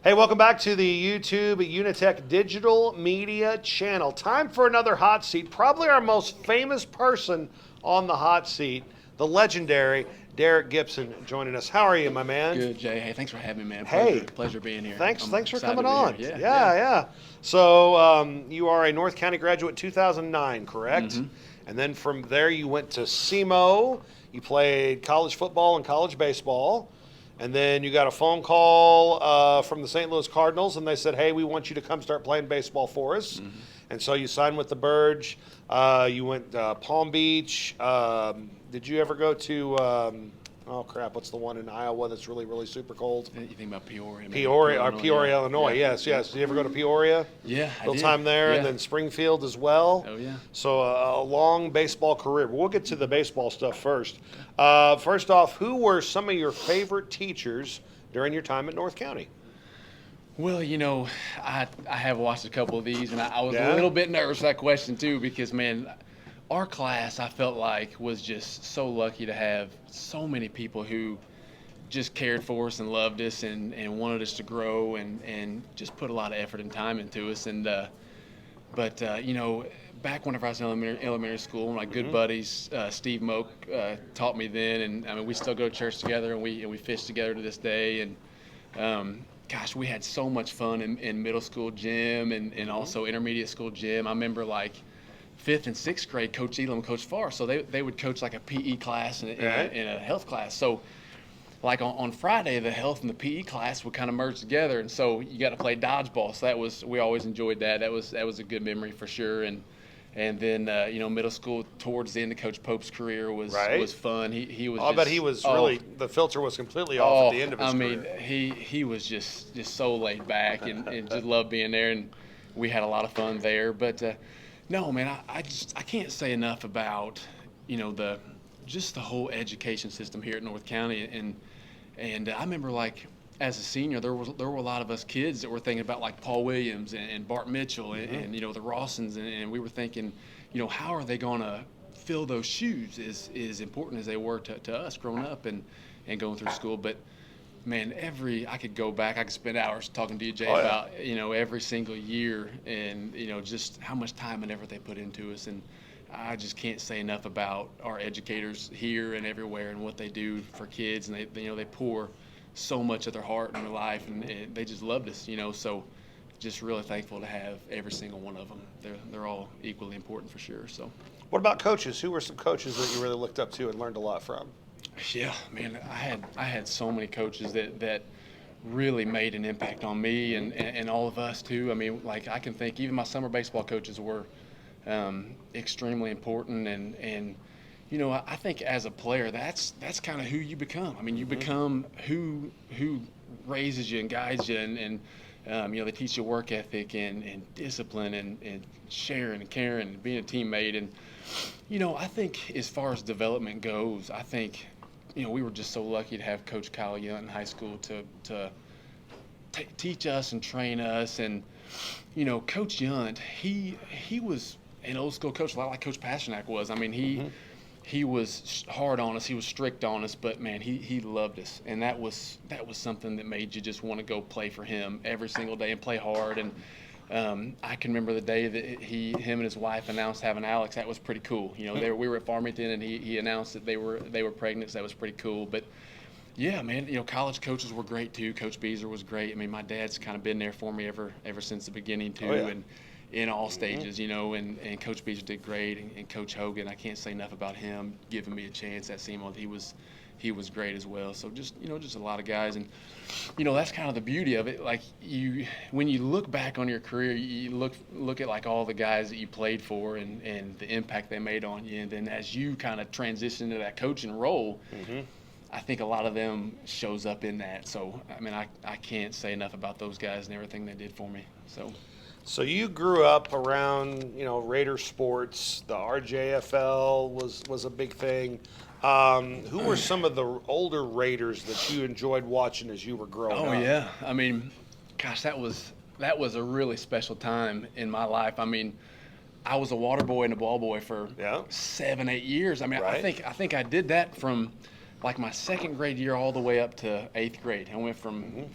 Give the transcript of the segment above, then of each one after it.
Hey, welcome back to the YouTube UniTec Digital Media channel. Time for another hot seat. Probably our most famous person on the hot seat, the legendary Derek Gibson, joining us. How are you, my man? Good, Jay. Hey, thanks for having me, man. Pleasure being here. Thanks for excited coming to be on. here. Yeah. So you are a North County graduate 2009, correct? Mm-hmm. And then from there you went to SEMO. You played college football and college baseball. And then you got a phone call from the St. Louis Cardinals, and they said, hey, we want you to come start playing baseball for us. Mm-hmm. And so you signed with the Burge. You went Palm Beach. Did you ever go to, oh, crap, what's the one in Iowa that's really, really super cold? You think about Peoria? Peoria, Illinois. Yeah. Yes. Did you ever go to Peoria? Yeah, A little time there, Yeah. and then Springfield as well. Oh, yeah. So a long baseball career. But we'll get to the baseball stuff first. First off, who were some of your favorite teachers during your time at North County? Well, I have watched a couple of these, and I was Yeah? a little bit nervous for that question, too, because, man, our class, I felt like, was just so lucky to have so many people who just cared for us and loved us and wanted us to grow and just put a lot of effort and time into us. And but back whenever I was in elementary school, my good buddies, Steve Moak, taught me then, and I mean we still go to church together and we fish together to this day. And gosh, we had so much fun in middle school gym and also intermediate school gym. I remember like 5th and 6th grade, Coach Elam and Coach Farr, so they would coach like a PE class and a health class. So like on Friday, the health and the PE class would kind of merge together, and so you got to play dodgeball. So we always enjoyed that. That was a good memory for sure. And then middle school towards the end of Coach Pope's career was fun. He was. I bet he was really, the filter was completely off at the end of his career. I mean, he was just so laid back and just loved being there, and we had a lot of fun there. But no, man, I can't say enough about the whole education system here at North County. And I remember, like, as a senior, there were a lot of us kids that were thinking about, like, Paul Williams and Bart Mitchell and the Rawsons, and we were thinking, how are they going to fill those shoes as important as they were to us growing up and going through school. But, man, I could go back, I could spend hours talking to you, Jay, about, every single year and, just how much time and effort they put into us. And I just can't say enough about our educators here and everywhere and what they do for kids, and they pour so much of their heart and their life, and they just loved us, so just really thankful to have every single one of them. They're all equally important for sure. So What about coaches? Who were some coaches that you really looked up to and learned a lot from? yeah, man, I had so many coaches that really made an impact on me and all of us too. I mean, like, I can think even my summer baseball coaches were extremely important, and I think as a player that's kind of who you become. I mean, you become who raises you and guides you, and they teach you work ethic and discipline and sharing and caring and being a teammate. And I think as far as development goes, I think we were just so lucky to have Coach Kyle Yunt in high school to teach us and train us. And Coach Yunt, he was an old school coach, a lot like Coach Pasternak was. I mean, he was hard on us, he was strict on us, but man, he loved us, and that was something that made you just want to go play for him every single day and play hard. And I can remember the day that him and his wife announced having Alex. That was pretty cool. We were at Farmington, and he announced that they were pregnant. So that was pretty cool. But yeah, man, college coaches were great too. Coach Beezer was great. I mean, my dad's kind of been there for me ever since the beginning too. And in all stages, and Coach Beezer did great, and Coach Hogan, I can't say enough about him giving me a chance at SEMO. He was great as well. So just a lot of guys, and that's kind of the beauty of it. Like, when you look back on your career, you look at like all the guys that you played for and the impact they made on you, and then as you kind of transition to that coaching role, I think a lot of them shows up in that. So I mean, I can't say enough about those guys and everything they did for me. So you grew up around, Raider sports. The RJFL was a big thing. Who were some of the older Raiders that you enjoyed watching as you were growing up? Oh yeah, I mean, gosh, that was a really special time in my life. I mean, I was a water boy and a ball boy for 7-8 years. I mean, I think I did that from like my 2nd grade year all the way up to 8th grade. I went from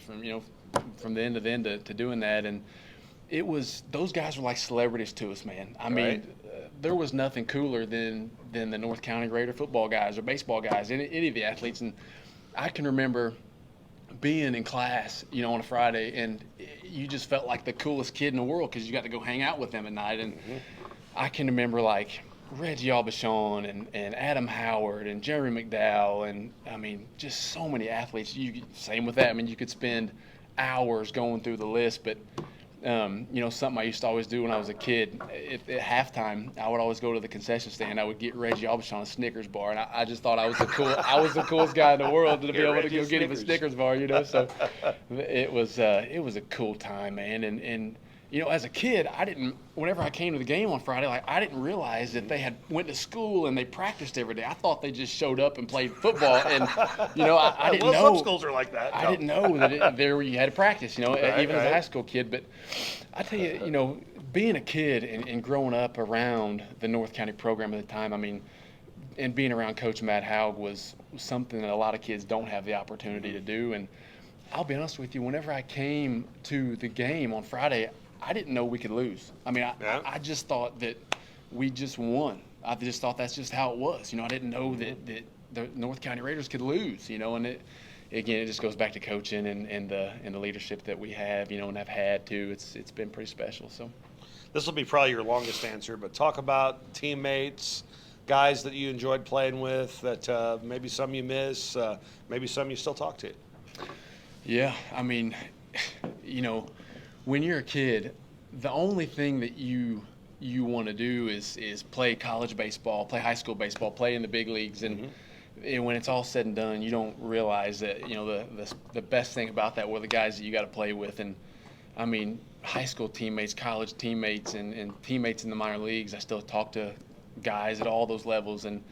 from the end to the end to doing that. And those guys were like celebrities to us, man. I mean, there was nothing cooler than the North County Raider football guys or baseball guys, any of the athletes. And I can remember being in class, on a Friday, and you just felt like the coolest kid in the world because you got to go hang out with them at night. And I can remember like Reggie Aubuchon and Adam Howard and Jerry McDowell, and I mean just so many athletes. Same with that. I mean, you could spend hours going through the list, but something I used to always do when I was a kid, at halftime, I would always go to the concession stand. I would get Reggie Aubuchon a Snickers bar, and I just thought I was the coolest guy in the world to be able to go get him a Snickers bar, So it was a cool time, man. And as a kid, whenever I came to the game on Friday, I didn't realize that they had went to school and they practiced every day. I thought they just showed up and played football, and I didn't know. Some schools are like that. I didn't know that there you had to practice, even as a high school kid. But I tell you, being a kid and growing up around the North County program at the time, I mean, and being around Coach Matt Haug was something that a lot of kids don't have the opportunity to do. And I'll be honest with you, whenever I came to the game on Friday, I didn't know we could lose. I mean, I just thought that we just won. I just thought that's just how it was. I didn't know that the North County Raiders could lose, and it just goes back to coaching and the leadership that we have, and have had too. It's been pretty special. So this will be probably your longest answer, but talk about teammates, guys that you enjoyed playing with, that maybe some you miss, maybe some you still talk to. Yeah, I mean, when you're a kid, the only thing that you want to do is play college baseball, play high school baseball, play in the big leagues, and when it's all said and done, you don't realize that the best thing about that were the guys that you got to play with. And I mean, high school teammates, college teammates, and teammates in the minor leagues. I still talk to guys at all those levels, and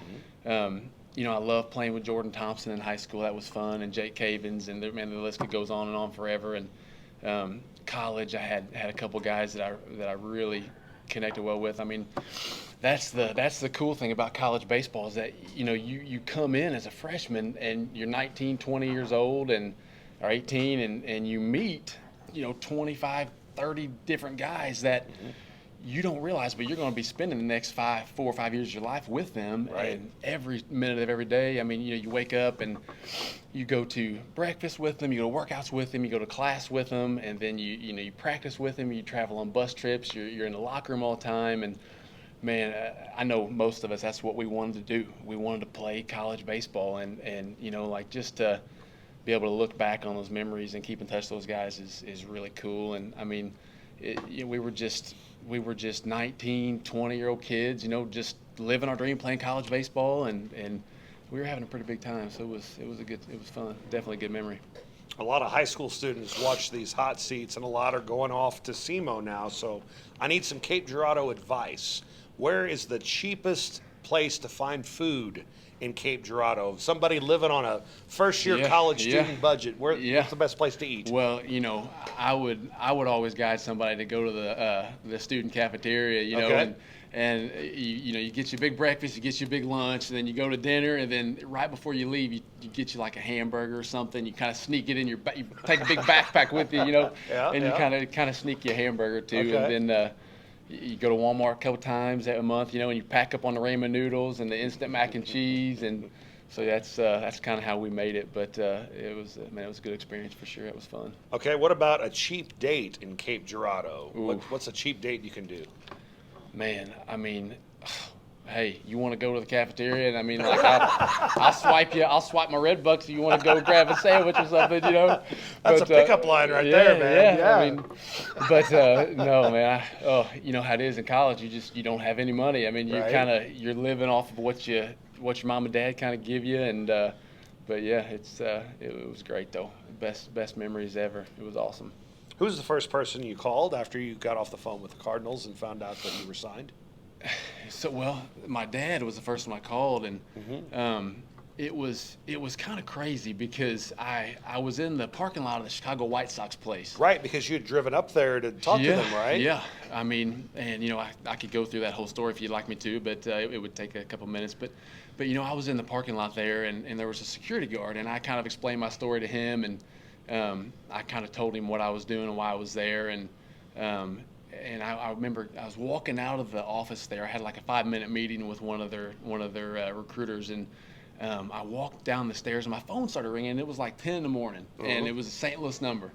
I love playing with Jordan Thompson in high school. That was fun, and Jake Cavins, and the list goes on and on forever. And college, I had a couple guys that I really connected well with. I mean, that's the cool thing about college baseball is that you come in as a freshman and you're 19, 20 years old or 18, and you meet 25, 30 different guys that you don't realize, but you're going to be spending the next 4 or 5 years of your life with them, and every minute of every day. I mean, you wake up and you go to breakfast with them, you go to workouts with them, you go to class with them, and then you practice with them. You travel on bus trips. You're in the locker room all the time, and man, I know most of us, that's what we wanted to do. We wanted to play college baseball, and just to be able to look back on those memories and keep in touch with those guys is really cool. And I mean, we were just 19, 20-year-old kids, just living our dream, playing college baseball, and we were having a pretty big time. So it was fun. Definitely a good memory. A lot of high school students watch these hot seats, and a lot are going off to SEMO now. So I need some Cape Girardeau advice. Where is the cheapest place to find food in Cape Girardeau? Somebody living on a first-year college student budget, what's the best place to eat? Well, I would always guide somebody to go to the student cafeteria, Okay. and you get your big breakfast, you get your big lunch, and then you go to dinner, and then right before you leave, you get you like a hamburger or something. You kind of sneak it in you take a big backpack with you, and you kind of sneak you a hamburger too, Okay. and then. You go to Walmart a couple times a month, and you pack up on the ramen noodles and the instant mac and cheese, and so that's kind of how we made it. But it was a good experience for sure. It was fun. Okay, what about a cheap date in Cape Girardeau? What's a cheap date you can do? Man, I mean, hey, you want to go to the cafeteria? And I mean, like, I'll swipe you. I'll swipe my Red Bucks if you want to go grab a sandwich or something, That's a pickup line right there, man. Yeah. I mean, but no, man. You know how it is in college. You don't have any money. I mean, you're living off of what your mom and dad kind of give you, and but yeah, it was great though. Best memories ever. It was awesome. Who was the first person you called after you got off the phone with the Cardinals and found out that you were signed? So, well, my dad was the first one I called, and it was kind of crazy because I was in the parking lot of the Chicago White Sox place. Right, because you had driven up there to talk to them, right? Yeah. I mean, and I could go through that whole story if you'd like me to, but it would take a couple minutes. But I was in the parking lot there, and there was a security guard, and I kind of explained my story to him, and I kind of told him what I was doing and why I was there, and I remember I was walking out of the office there. I had like a 5-minute meeting with one of their recruiters, and I walked down the stairs and my phone started ringing. And it was like 10 in the morning, and it was a St. Louis number,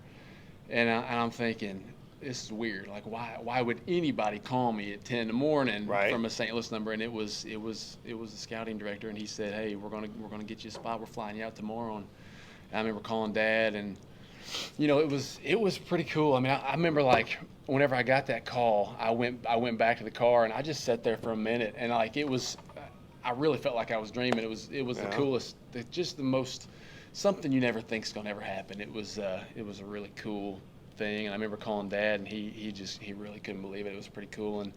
and I'm thinking, this is weird. Like, why would anybody call me at 10 in the morning from a St. Louis number? And it was the scouting director, and he said, hey, we're gonna get you a spot. We're flying you out tomorrow. And I remember calling Dad, and it was pretty cool. I mean, I remember like whenever I got that call, I went back to the car and I just sat there for a minute, and like I really felt like I was dreaming. It was the coolest, just the most, something you never think's gonna ever happen. It was a really cool thing, and I remember calling Dad, and he really couldn't believe it. It was pretty cool, and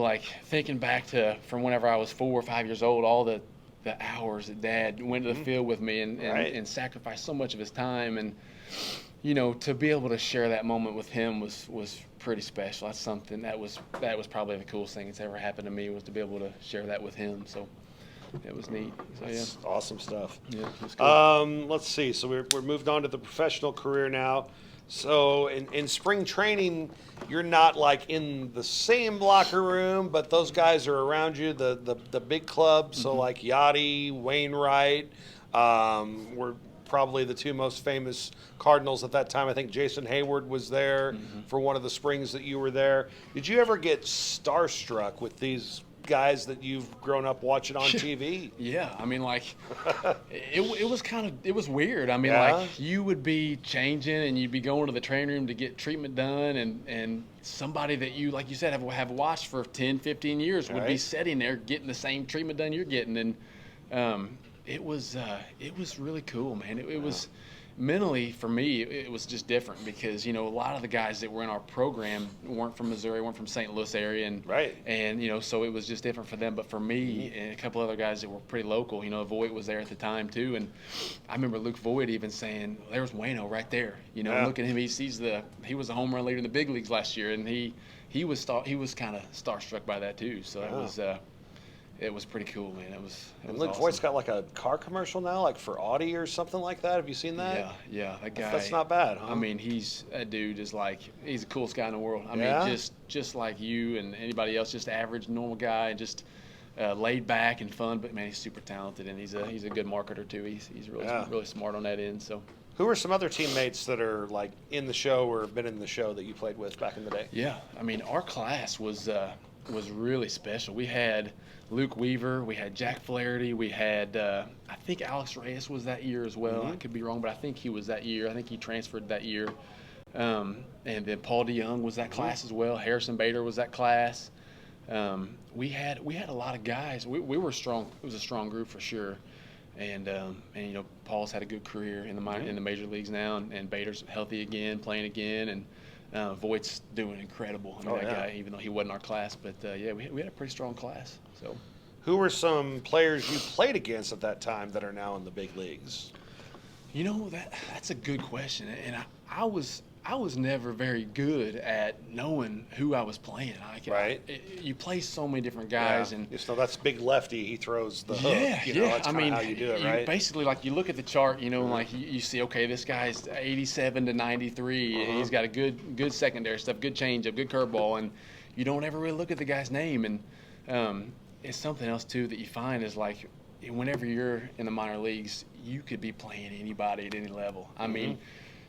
like thinking back to from whenever I was 4 or 5 years old, all the hours that Dad went to the field with me and sacrificed so much of his time, and to be able to share that moment with him was pretty special. That's something that was probably the coolest thing that's ever happened to me, was to be able to share that with him. So it was neat. So That's awesome stuff. Yeah, it was cool. Let's see. So we're moved on to the professional career now. So in spring training, you're not like in the same locker room, but those guys are around you, the big clubs. So like Yachty, Wainwright, were probably the two most famous Cardinals at that time. I think Jason Hayward was there for one of the springs that you were there. Did you ever get starstruck with these guys that you've grown up watching on TV? Yeah, I mean, like, it was weird. I mean, like, you would be changing and you'd be going to the training room to get treatment done, and somebody that you, like you said, have watched for 10, 15 years would be sitting there getting the same treatment done you're getting, and it was really cool, man. It was mentally, for me, it was just different because a lot of the guys that were in our program weren't from Missouri, weren't from St. Louis area, and so it was just different for them. But for me and a couple other guys that were pretty local, Voigt was there at the time too, and I remember Luke Voigt even saying, "There's Wayno right there." Look at him. He was a home run leader in the big leagues last year, and he was kind of starstruck by that too. So it was pretty cool, man. It was Luke awesome. Voigt's got like a car commercial now, like for Audi or something like that. Have you seen that? Yeah, that guy. That's not bad, huh? I mean, that dude is like, he's the coolest guy in the world. I mean, just like you and anybody else, just average, normal guy, and just laid back and fun. But man, he's super talented, and he's a good marketer too. He's really smart on that end. So. Who are some other teammates that are like in the show or have been in the show that you played with back in the day? Yeah, I mean, our class was really special. We had Luke Weaver, we had Jack Flaherty, we had I think Alex Reyes was that year as well. I could be wrong, but I think he was that year. I think he transferred that year. And then Paul DeYoung was that class as well. Harrison Bader was that class. We had a lot of guys. We were strong. It was a strong group for sure. And Paul's had a good career in the major leagues now, and Bader's healthy again, playing again, and Voigt's doing incredible. I mean, that guy, even though he wasn't our class, but we had a pretty strong class. So, who were some players you played against at that time that are now in the big leagues? That's a good question, and I was never very good at knowing who I was playing. You play so many different guys, and that's big lefty. He throws the hook. That's how you do it, right? Basically, like you look at the chart, like you see, okay, this guy's 87 to 93. And he's got a good secondary stuff, good changeup, good curveball, and you don't ever really look at the guy's name. And it's something else too that you find is like, whenever you're in the minor leagues, you could be playing anybody at any level. I mean.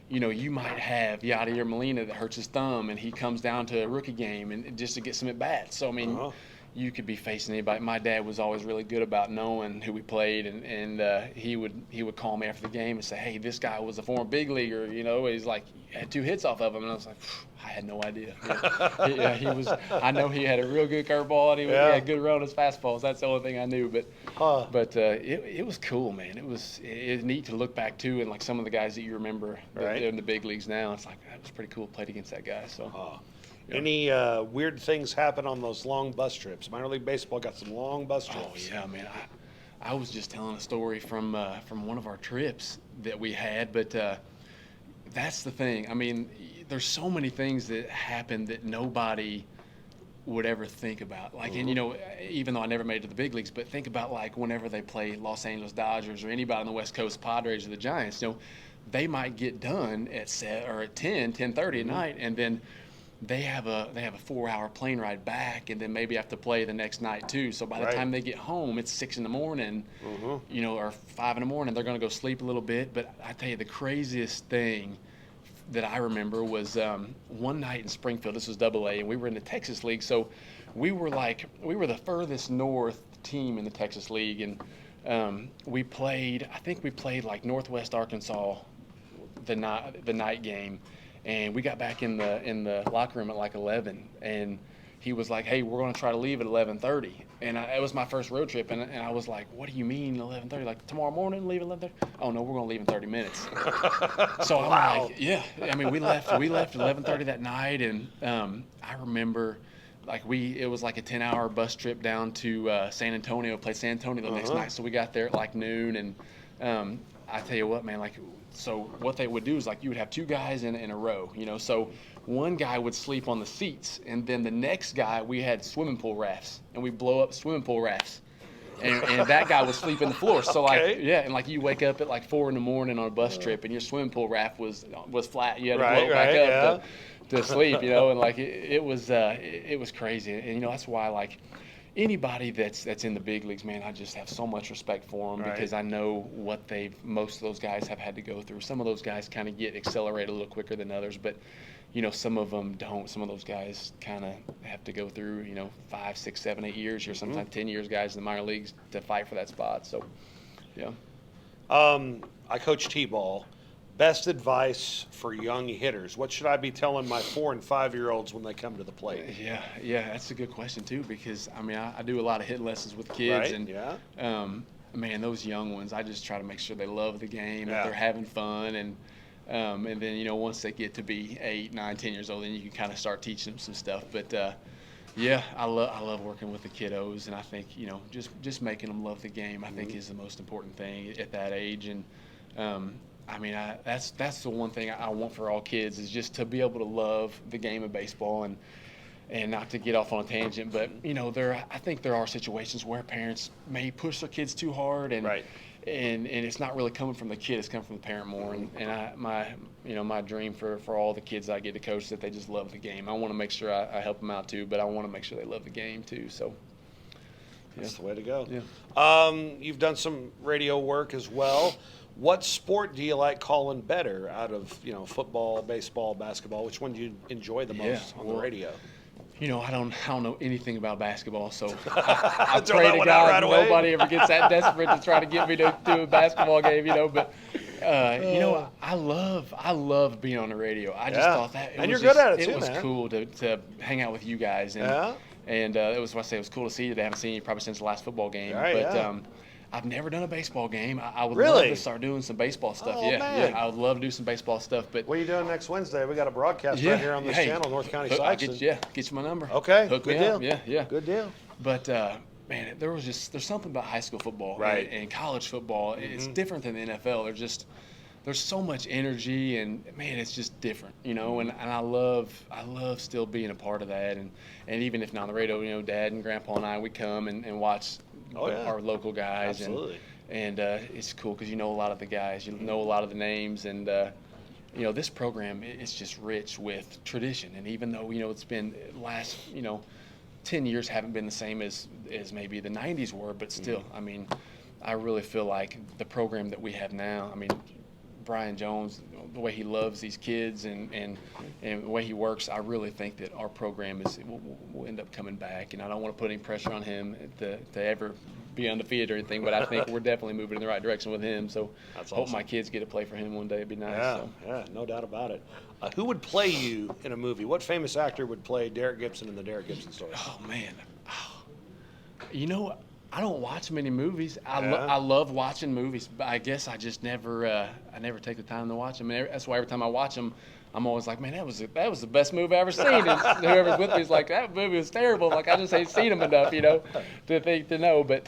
You might have Yachty or Molina that hurts his thumb, and he comes down to a rookie game and just to get some at bats. So I mean, you could be facing anybody. My dad was always really good about knowing who we played, and he would call me after the game and say, "Hey, this guy was a former big leaguer." He's like, had 2 hits off of him, and I was like, I had no idea. He was. I know he had a real good curveball, and he had a good run on his fastballs. That's the only thing I knew. But it was cool, man. It was neat to look back to, and like some of the guys that you remember that in the big leagues now. It's like, that was pretty cool. Played against that guy. So. Any weird things happen on those long bus trips? Minor league baseball got some long bus trips. Oh yeah, man. I was just telling a story from one of our trips that we had, but that's the thing. I mean, there's so many things that happen that nobody would ever think about. Like, and even though I never made it to the big leagues, but think about like whenever they play Los Angeles Dodgers or anybody on the West Coast, Padres or the Giants. they might get done at 10:30 at night, and then they have a 4-hour plane ride back, and then maybe have to play the next night too. So by the time they get home, it's 6 in the morning, or 5 in the morning. They're going to go sleep a little bit. But I tell you, the craziest thing that I remember was one night in Springfield. This was AA, and we were in the Texas League. So we were the furthest north team in the Texas League, and we played. I think we played like Northwest Arkansas the night game. And we got back in the locker room at like 11, and he was like, "Hey, we're going to try to leave at 11:30." And it was my first road trip, and I was like, "What do you mean 11:30? Like tomorrow morning leave at 11:30?" "Oh no, we're going to leave in 30 minutes." So I'm like, "Yeah." I mean, we left at 11:30 that night, and I remember it was like a 10-hour bus trip down to San Antonio. Played San Antonio the next night, so we got there at like noon, and I tell you what, man, so what they would do is you would have 2 guys in a row, so one guy would sleep on the seats, and then the next guy, we had swimming pool rafts, and we blow up swimming pool rafts, and that guy would sleep in the floor. So and you wake up at like 4 in the morning on a bus trip, and your swimming pool raft was flat. You had to blow it back up to sleep, and it was crazy, and that's why anybody that's in the big leagues, man, I just have so much respect for them because I know what most of those guys have had to go through. Some of those guys kind of get accelerated a little quicker than others, but some of them don't. Some of those guys kind of have to go through 5, 6, 7, 8 years, or sometimes 10 years, guys in the minor leagues to fight for that spot. So, yeah. I coach T-ball. Best advice for young hitters. What should I be telling my 4 and 5-year-olds when they come to the plate? Yeah, that's a good question too, because I do a lot of hit lessons with kids, and man, those young ones, I just try to make sure they love the game, that they're having fun, and then once they get to be 8, 9, 10 years old, then you can kind of start teaching them some stuff. But I love working with the kiddos, and I think just making them love the game, I think is the most important thing at that age, and that's the one thing I want for all kids is just to be able to love the game of baseball, and not to get off on a tangent, but I think there are situations where parents may push their kids too hard, and it's not really coming from the kid, it's coming from the parent more, and my dream for all the kids I get to coach is that they just love the game. I want to make sure I help them out too, but I want to make sure they love the game too. So that's the way to go. Yeah. You've done some radio work as well. What sport do you like calling better out of football, baseball, basketball? Which one do you enjoy the most on the radio? I don't know anything about basketball, so I pray to God nobody ever gets that desperate to try to get me to do a basketball game. But I love being on the radio. I just thought that you're good at it too, it was man. Cool to hang out with you guys, and it was it was cool to see you. I haven't seen you probably since the last football game, I've never done a baseball game. I would love to start doing some baseball stuff. Man. I would love to do some baseball stuff. But what are you doing next Wednesday? We got a broadcast right here on this channel, North County Sites. Get you my number. Okay, Hook good me deal. Up. Yeah. Good deal. But man, there's something about high school football and college football. It's different than the NFL. There's so much energy, and man, it's just different, and I love still being a part of that, and even if not on the radio, Dad and Grandpa and I, we come and watch our local guys. Absolutely. And it's cool because a lot of the guys, a lot of the names, and this program it's just rich with tradition. And even though it's been last 10 years haven't been the same as maybe the 90s were, but still, I really feel like the program that we have now, Brian Jones, the way he loves these kids and the way he works, I really think that our program will end up coming back. And I don't want to put any pressure on him to ever be undefeated or anything, but I think we're definitely moving in the right direction with him. So that's hope awesome. my kids get to play for him one day. It'd be nice. Yeah, no doubt about it. Who would play you in a movie? What famous actor would play Derek Gibson in the Derek Gibson story? Oh, man. I don't watch many movies. I love watching movies, but I guess I just never take the time to watch them. That's why every time I watch them, I'm always like, man, that was the best movie I've ever seen. And whoever's with me is like, that movie was terrible. Like I just ain't seen them enough, to know. But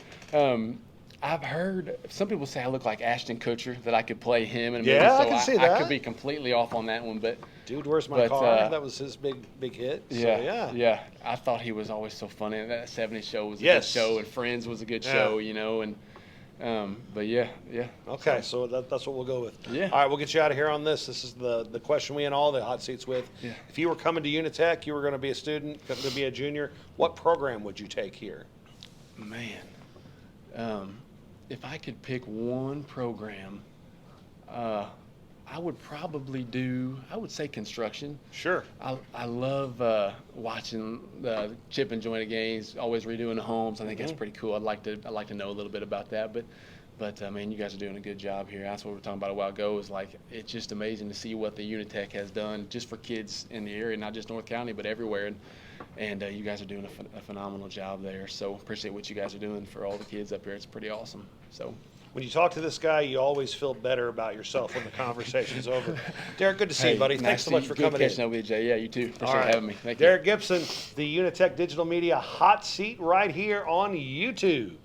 I've heard some people say I look like Ashton Kutcher, that I could play him in a movie. So I can see that. I could be completely off on that one, but. Dude, Where's My Car? That was his big hit. Yeah. I thought he was always so funny. That 70s show was a good show, and Friends was a good show, But yeah. Okay, so that's what we'll go with. Yeah. All right, we'll get you out of here on this. This is the question we end all the hot seats with. Yeah. If you were coming to UniTec, you were going to be a student, going to be a junior, what program would you take here? Man, if I could pick one program, I would probably I would say construction. Sure. I love watching the chip and joint games, always redoing the homes. I think that's pretty cool. I'd like to know a little bit about that. But man, you guys are doing a good job here. That's what we were talking about a while ago. Is like it's just amazing to see what the UniTec has done just for kids in the area, not just North County, but everywhere. And you guys are doing a phenomenal job there. So appreciate what you guys are doing for all the kids up here. It's pretty awesome. So. When you talk to this guy, you always feel better about yourself when the conversation's over. Derek, good to see you, buddy. Thanks so much for coming in. Good catching up with you, Jay. Yeah, you too. Appreciate having me. Thank you. Derek Gibson, the UniTec Digital Media Hot Seat right here on YouTube.